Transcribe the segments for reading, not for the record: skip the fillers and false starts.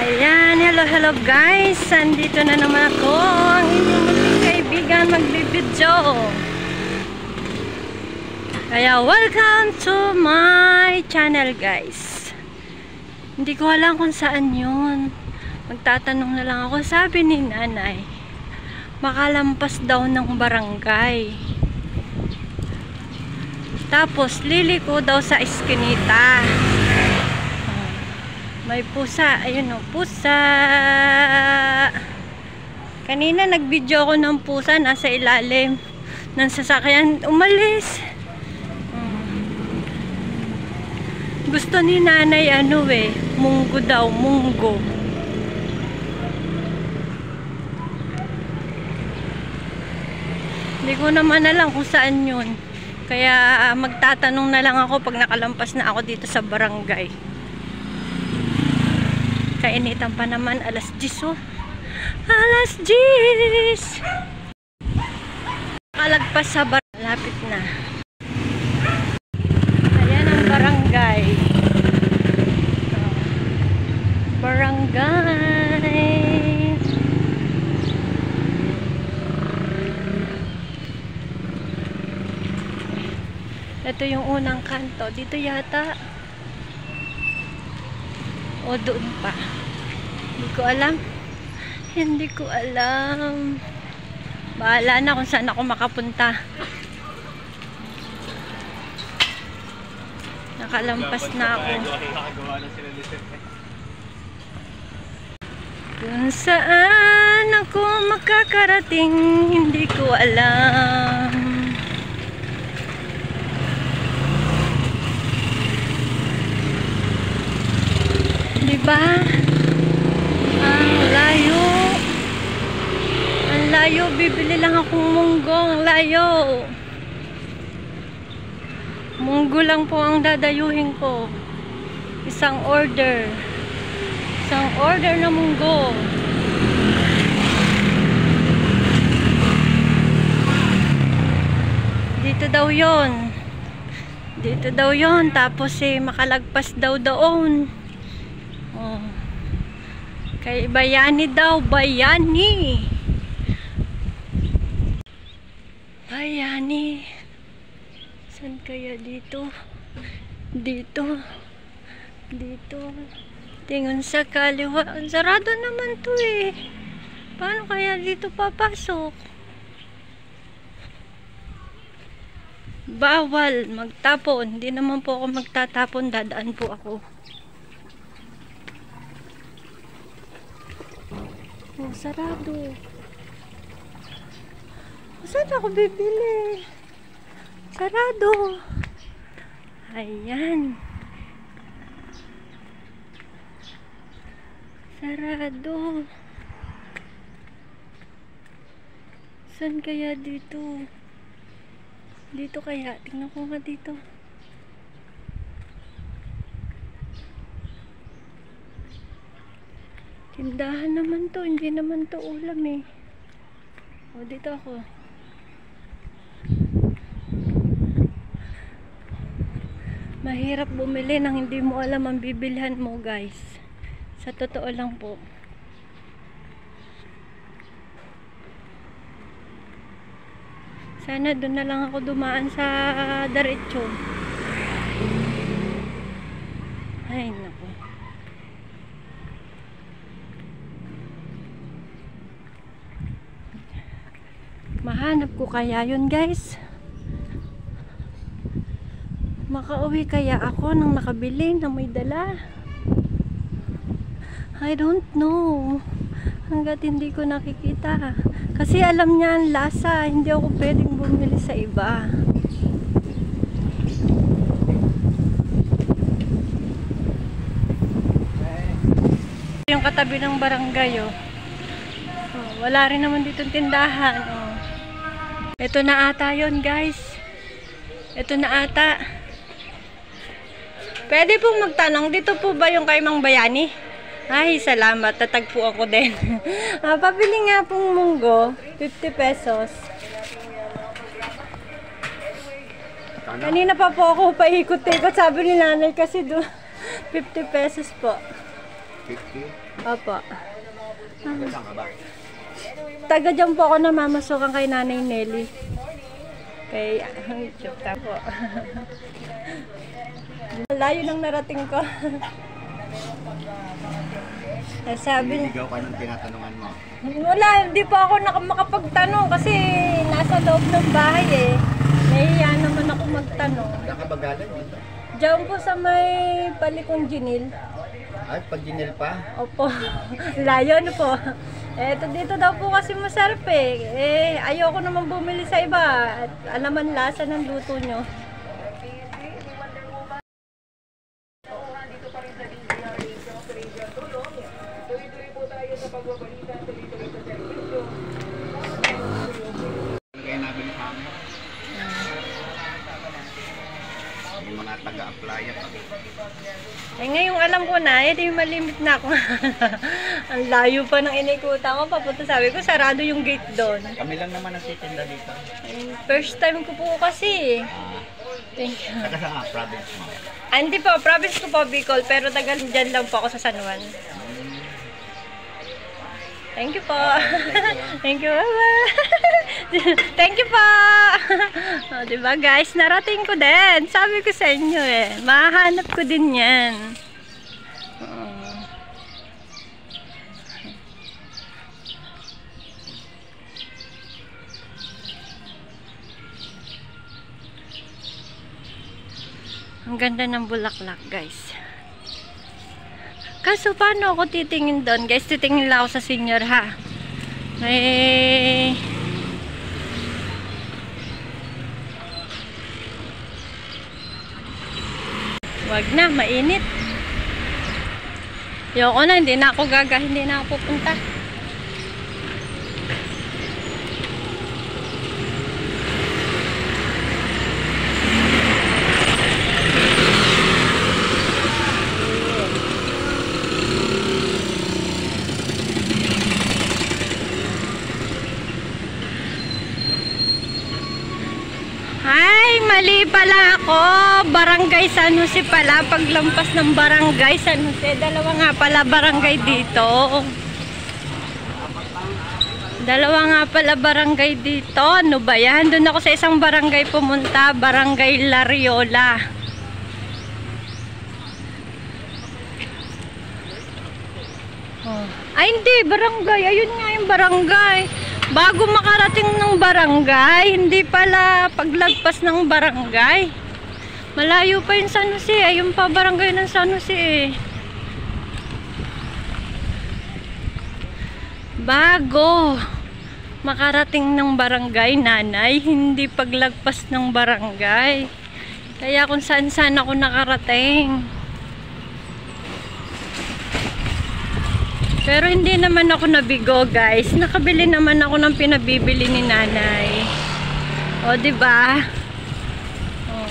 Ayan, hello guys. Andito na naman ako, ang inyong muling kaibigan magbibidyo. Kaya welcome to my channel guys. Hindi ko alam kung saan yun. Magtatanong na lang ako. Sabi ni nanay, makalampas daw ng barangay. Tapos liliko daw sa eskinita. May pusa, ayun o, pusa. Kanina nag-video ako ng pusa, nasa ilalim ng sasakyan, umalis. Gusto ni nanay ano munggo daw, munggo. Hindi ko naman alam kung saan yun. Kaya magtatanong na lang ako pag nakalampas na ako dito sa barangay. Kainitan pa naman, alas 10 oh. Alas 10! Nakalagpas sa barangay, lapit na. Ayan ang barangay. Barangay. Ito yung unang kanto. Dito yata. O doon pa. Hindi ko alam. Hindi ko alam. Bahala na kung saan ako makapunta. Nakalampas na ako. Kung saan ako makakarating, hindi ko alam. Diba? Ang layo. Ang layo. Bibili lang akong munggo. Ang layo. Munggo lang po ang dadayuhin ko. Isang order. Isang order na munggo. Dito daw yon. Dito daw yon. Tapos makalagpas daw doon. Oh. Kay bayani daw, bayani. Bayani. Saan kaya dito? Dito. Dito. Tingin sa kaliwa. Sarado naman to Paano kaya dito papasok? Bawal magtapon. Hindi naman po ako magtatapon. Dadaan po ako. Oh, sarado. Saan ako bibili? Sarado. Ayan. Sarado. Saan kaya dito? Dito kaya? Tingnan ko nga dito. Tindahan naman to, hindi naman to ulam O, dito ako. Mahirap bumili nang hindi mo alam ang bibilhan mo, guys. Sa totoo lang po. Sana doon na lang ako dumaan sa diretso. Ay, naku. Mahanap ko kaya yun guys. Makauwi kaya ako nang nakabili na may dala. I don't know. Hanggat hindi ko nakikita. Kasi alam niya ang lasa. Hindi ako pwedeng bumili sa iba. Yung katabi ng barangay wala rin naman dito tindahan Ito na ata yun guys. Ito na ata. Pwede pong magtanong, dito po ba yung kay Mang Bayani? Ay, salamat. Tatagpo ako din. Pabili nga pong munggo. 50 pesos. Kanina pa po ako paikot-ikot. Sabi ni nanay kasi 50 pesos po. 50? Opo. Saan ka ba? Taga dyan po ako namamasukan kay Nanay Nelly. Kay joke ka po. Layo nang narating ko. Sabi, Niligaw ka nung tinatanungan mo. wala, hindi po ako makapagtanong kasi nasa loob ng bahay eh. Nahiya naman ako magtanong. Saan ka ba galing dito? Diyan po sa may Palikong Ginil. Ay, pag ginil pa? Opo. Layo ano po. Eto dito daw po kasi masarap eh. Ayoko naman bumili sa iba. At alaman lasa ng luto nyo. Kaya nabili sa amin. Yung mga taga-apply pa. Ngayong alam ko na, di malimit na ako. Ang layo pa ng inikutan ko. Papunta sabi ko, sarado yung gate doon. Kami lang naman ang titinda dito. First time ko po kasi. Thank you. Taga saan nga, province mo? Hindi po, province ko po Bicol, pero tagal dyan lang po ako sa San Juan. Thank you po. Thank you. Thank you po. O, diba guys, narating ko din. Sabi ko sa inyo eh, mahanap ko din yan. Ang ganda ng bulaklak guys. Kaso paano ako titingin doon? Guys, titingin lang ako sa senior ha. May... Wag na, mainit. Yoko na, hindi na ako hindi na ako pupunta. Ay, mali pala ako. Barangay San Jose pala. Paglampas ng Barangay San Jose. Dalawa nga pala barangay dito. Dalawa nga pala barangay dito. Ano ba yan? Doon ako sa isang barangay pumunta. Barangay Lariola. Oh. Ay, hindi. Barangay. Ayun nga yung barangay. Bago makarating ng barangay, hindi pala paglagpas ng barangay. Malayo pa yung San Jose. Ayun pa barangay ng San Jose eh. Bago makarating ng barangay, nanay, hindi paglagpas ng barangay. Kaya kung saan-saan ako nakarating. Pero hindi naman ako nabigo, guys. Nakabili naman ako ng pinabibili ni nanay. O, diba? O.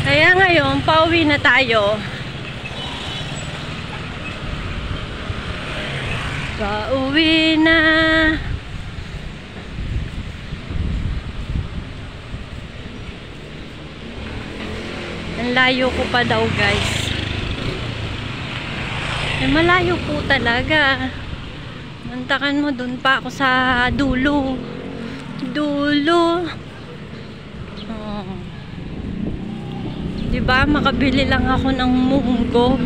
Kaya ngayon, pauwi na tayo. Pauwi na. Ang layo ko pa daw, guys. Eh, malayo po talaga. Mantakan mo, dun pa ako sa dulo. Dulo. Oh. Diba, makabili lang ako ng munggo.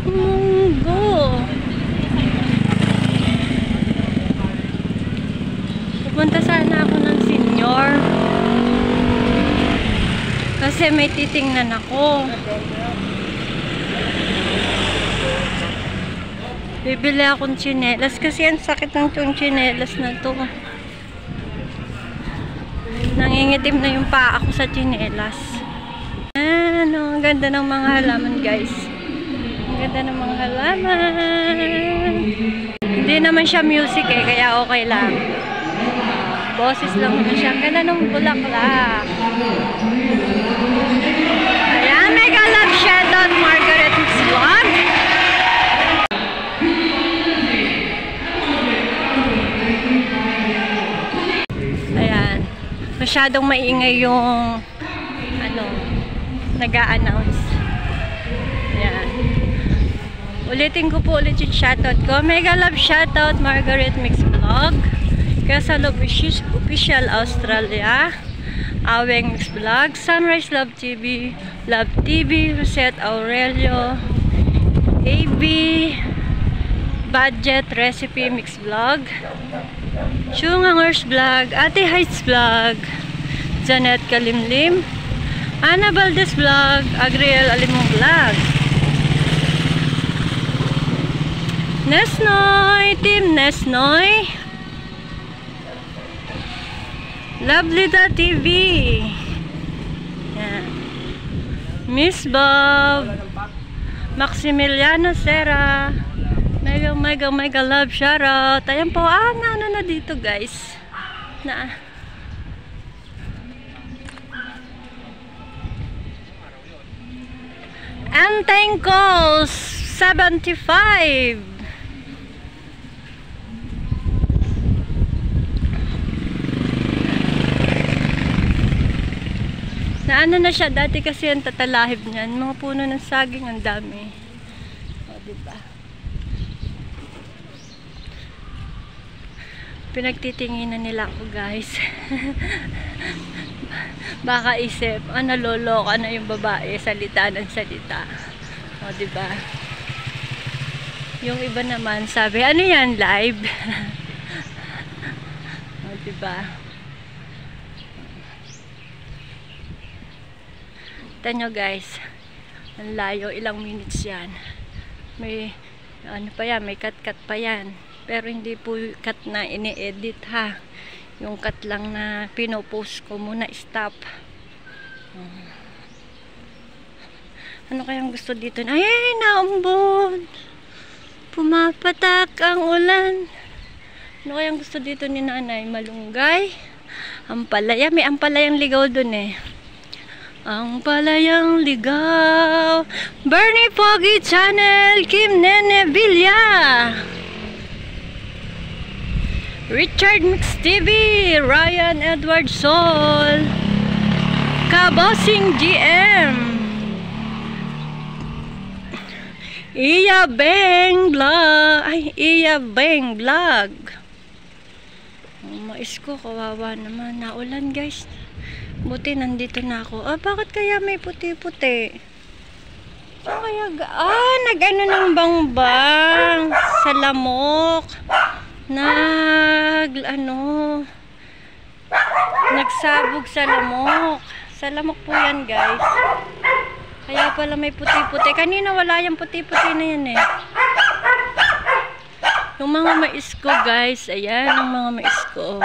Munggo. Pupunta sana ako ng senior. Kasi may titingnan ako. Bibili akong tsinelas kasi ang sakit ng itong tsinelas na to. Nangingitim na yung paa ko sa tsinelas. Ano, ang ganda ng mga halaman, guys. Ang ganda ng mga halaman. Hindi naman siya music eh, kaya okay lang. Boses lang naman siya. Ang ganda ng bulaklak. Ayan, mega love shoutout Margaret's Vlog. Ayan. Masyadong maingay yung ano, nag-a-announce. Ulitin ko po ulit yung shoutout ko. Mega love shoutout Margaret Mix Vlog, Kasalog Official Australia, Aweng Mix Vlog, Sunrise Love TV, Rosette Aurelio, AB Budget Recipe Mix Vlog, Chungangers Vlog, Ate Heights Vlog, Janet Kalimlim, Ana Valdez Vlog, Agriel Alimong Vlog, Nesnoy, Team Nesnoy, Lovelita TV, yan. Miss Bob, Maximiliano Serra, mega love shoutout. Ayan po, na dito guys. Anteng Calls 75. Naano na siya dati kasi ang tatalahib niyan. Mga puno ng saging ang dami. O, diba? Pinagtitinginan nila ako, guys. Baka isip, naloloka na yung babae, salita ng salita. O, diba? Yung iba naman sabi, ano yan, live? O, diba? Tignan nyo guys, ang layo, ilang minutes yan. May ano pa yan, may cut pa yan, pero hindi po cut na ini-edit ha, yung cut lang na pinopost ko muna. Stop. Ano kayang gusto dito? Ay, naumbon, pumapatak ang ulan. Ano kayang gusto dito ni nanay? Malunggay, ampalaya, may ampalayang ligaw dun eh. Ang palayang ligaw, Bernie Pogi Channel, Kim Nene Villa, Richard Mix TV, Ryan Edward Sol, Kabosing GM, Iya Beng Vlog. Mais ko, kawawa naman, naulan guys. Buti nandito na ako. Bakit kaya may puti-puti? Kaya nag-ano ng bangbang sa lamok. Nagsabog sa lamok. Sa lamok po yan, guys. Kaya pala may puti-puti. Kanina wala yung puti-puti na yan eh. Yung mga mais ko, guys. Ayan, ang mga mais ko.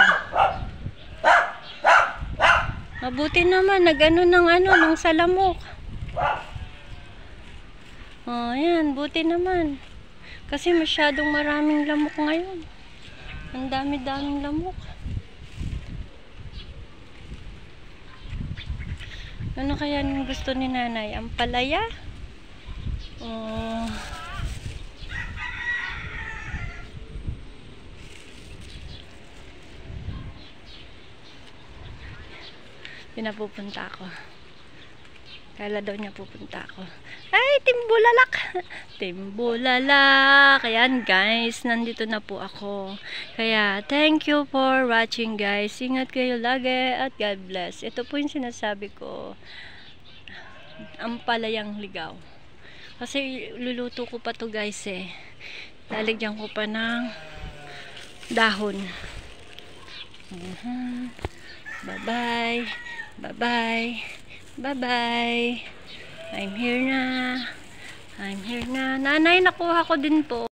Mabuti naman, nag-ano ng salamok. Oh, ayan, buti naman. Kasi masyadong maraming lamok ngayon. Ang dami-daming lamok. Ano kaya yung gusto ni nanay? Ampalaya? Oh. Pinapupunta ako. Kala daw niya pupunta ako. Ay, timbulalak! Timbulalak! Ayan guys, nandito na po ako. Kaya, thank you for watching guys. Ingat kayo lagi at God bless. Ito po yung sinasabi ko. Ampalayang ligaw. Kasi luluto ko pa to guys eh. Lalagyan ko pa ng dahon. Bye-bye. Bye-bye. Bye-bye. I'm here na. Nanay, nakuha ko din po.